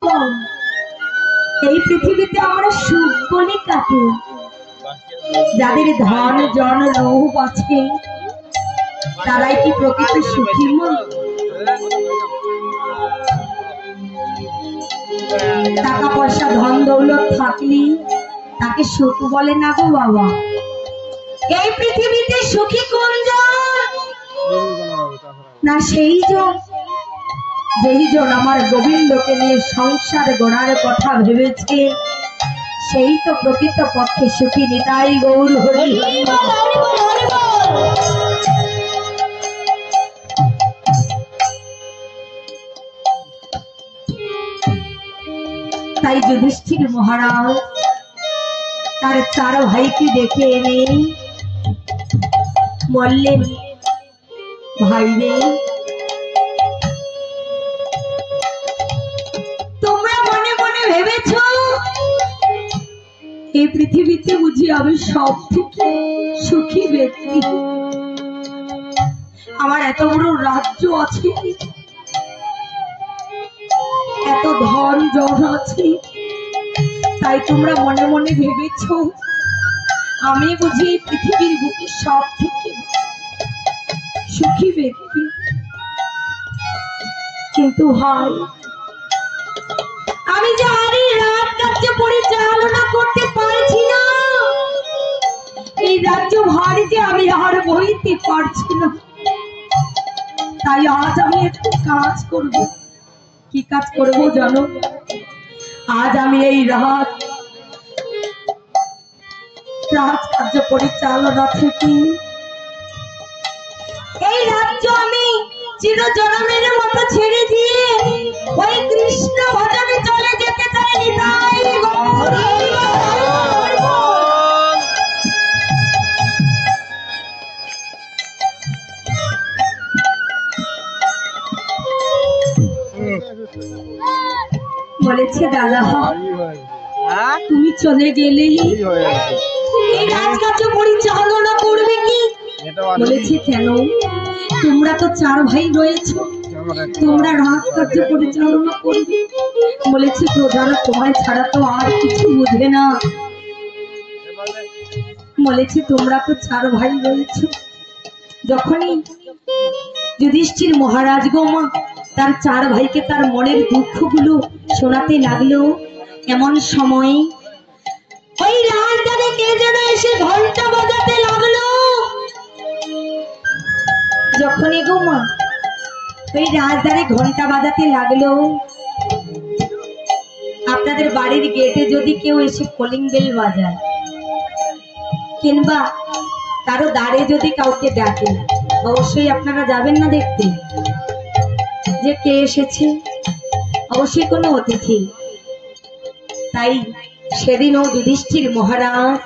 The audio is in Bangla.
কম। এই পৃথিবীতে আমরা সুখ বলে কাকে, যাদের ধন জন লোভ আছে তারাই কি প্রকৃত সুখী মন? টাকা পয়সা ধন দৌলত থাকলে তাকে সুখ বলে না গো বাবা। এই পৃথিবীতে সুখী কোনজন? না সেই জন যেই জন আমার গোবিন্দকে নিয়ে সংসার গড়ার কথা ভেবেছে, সেই তো প্রকৃত পক্ষে সুখী। নিতাই গৌর হরি। তাই যুধিষ্ঠির মহারাজ তার চার ভাইকে ডেকে এনে বললেন, ভাই রে, তোমরা মনে মনে ভেবেছ এই পৃথিবীতে বুঝি আমি সব থেকে সুখী ব্যক্তি, আমার এত বড় রাজ্য আছে, এত ধন জন আছে, তাই তোমরা মনে মনে ভেবেছ আমি বুঝি পৃথিবীর বুকে সব থেকে সুখী ব্যক্তি। কিন্তু ভাই, আমি যে আর এই রাজ কার্য পরিচালনা করতে পারছি না, এই রাজ্য ভার যে আমি আর বইতে পারছি না, তাই আজ আমি একটু কাজ করব। কি কাজ করব জানো? আজ আমি এই রাজ কার্য পরিচালনা থেকে এই রাজ্য আমি চিরজনমের মতো ছেড়ে দিয়ে ওই কৃষ্ণ ভজনে চলে যেতে চাই। নিতাই গৌর। বলেছে দাদা, তুমি চলে গেলেই এই রাজকার্য পরিচালনা করবে কি? বলেছে কেন? তোমরা তো চার ভাই রয়েছ, তোমরা রাজকার্য পরিচালনা করবে। বলেছে প্রজারা তোমায় ছাড়া তো আর কিছু বুঝবে না। বলেছে তোমরা তো চার ভাই রয়েছ। যখনই যুধিষ্ঠির মহারাজ গোমা তার চার ভাইকে তার মনের দুঃখগুলো শোনাতে লাগলো, এমন সময় ওই রাজধানী কে যেন এসে ঘন্টা বাজাতে লাগলো। যখনই গোমা ওই রাজধানী ঘন্টা বাজাতে লাগলো, আপনাদের বাড়ির গেটে যদি কেউ এসে কলিং বেল বাজায় কিংবা কারো দ্বারে যদি কাউকে ডাকে, অবশ্যই আপনারা যাবেন না দেখতে যে কে এসেছে? অবশ্যই কোনো অতিথি। তাই সেদিনও যুধিষ্ঠির মহারাজ